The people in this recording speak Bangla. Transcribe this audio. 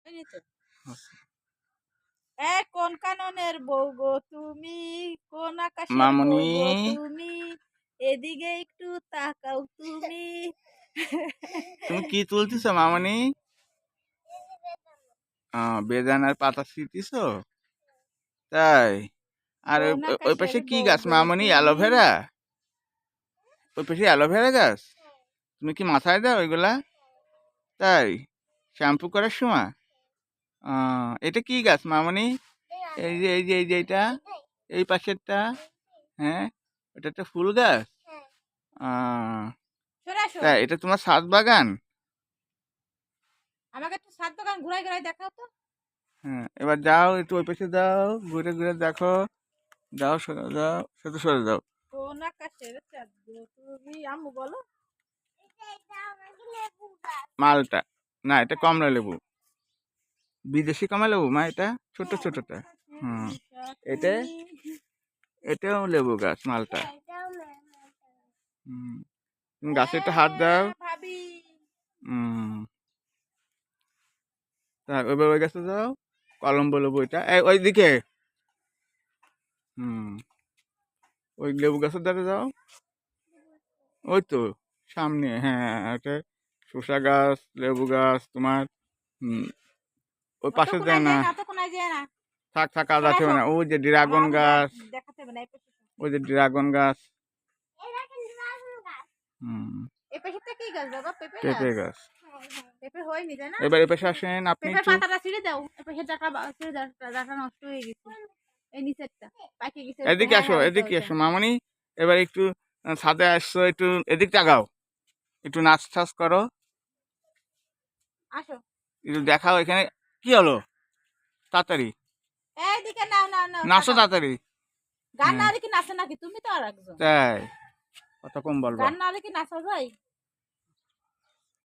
এই তো। এ কোন কাননের বউ গো তুমি, কোন আকাশের বউ মামুনি গো তুমি, এদিকে একটু তাকাও তুমি। তুমি কি তুলতেছো মামুনি? বেদানার পাতা ছিঁড়তেছো? তাই? আর কোন ওই আকাশের পাশে কি বউ গাছ গো মামুনি? তুমি। অ্যালোভেরা? ওই পাশে অ্যালোভেরা গাছ? তুমি কি মাথায় দাও ওইগুলা? তাই? শ্যাম্পু করার সময়? এটা কি গাছ মামুনি? এই যে এটা? এই পাশেরটা? হ্যাঁ? এটা একটা ফুল গাছ? আহ, সরে আসো। তাই এটা তোমার ছাদ বাগান? আমাকে একটু সাত দোকান ঘুরাই ঘুরাই দেখাও তো। হ্যাঁ, এবার যাও একটু ওই পাশে যাও, ঘুরে ঘুরে দেখো। যাও সরে যাও, শুধু সরে যাও। কোন আকাশের চাঁদ গো তুমি, আম্মু বলো। মালটা না, এটা কমলা লেবু, বিদেশি কমলা লেবু মা, এটা ছোট ছোটটা। হুম, এটা এটাও লেবু গাছ মালটা। হুম, তুমি গাছে একটু হাত দাও। ভাবি। হুম, তার ওইবার ওই গাছে যাও, কলম্বো লেবু এটা ওইদিকে। হুম, ওই লেবু গাছের ধারে যাও, ওই তো সামনে। হ্যাঁ, এটা শসা গাছ, লেবু গাছ তোমার। হুম, ওই অত পাশে যায় কোনায় না, যায় না, অত কোনায় যায় না। থাক থাক, কাজ সরে আছে আসো। মানে। ওই যে আমার ড্রাগন আম্মু গাছ, দেখাতে হবে না, এই পাশে। ওই যে ড্রাগন গাছ। হুম, এই পাশেরটা কি গাছ বাবা? পেঁপে পেঁপে গাছ। গাছ। পেঁপে হয়নি তাই না? এবার এ পাশে আসেন আপনি পেঁপের একটু। পাতাটা ছিঁড়ে দাও। এই পাশের ডাটা ছিঁড়ে দাও, ডাটা নষ্ট হয়ে গেছে। এই নিচেরটা পাকে গেছে। এদিকে হ্যাঁ আসো, হ্যাঁ, ওইটা এদিকে ওইটা। এসো মামনি। এবার একটু ছাদে আসছো, একটু এদিক তাকাও, একটু নাচ টাচ করো, আসো। একটু দেখাও এখানে কি হলো। তাড়াতাড়ি এইদিকে নাও নাও নাও, নাচো তাকাও। তাড়াতাড়ি। গান না হ্যাঁ, হলে কি নাচে নাকি? তুমি তো আর একজন। তাই কত কম বলবা। গান না হলে কি নাচা যায়?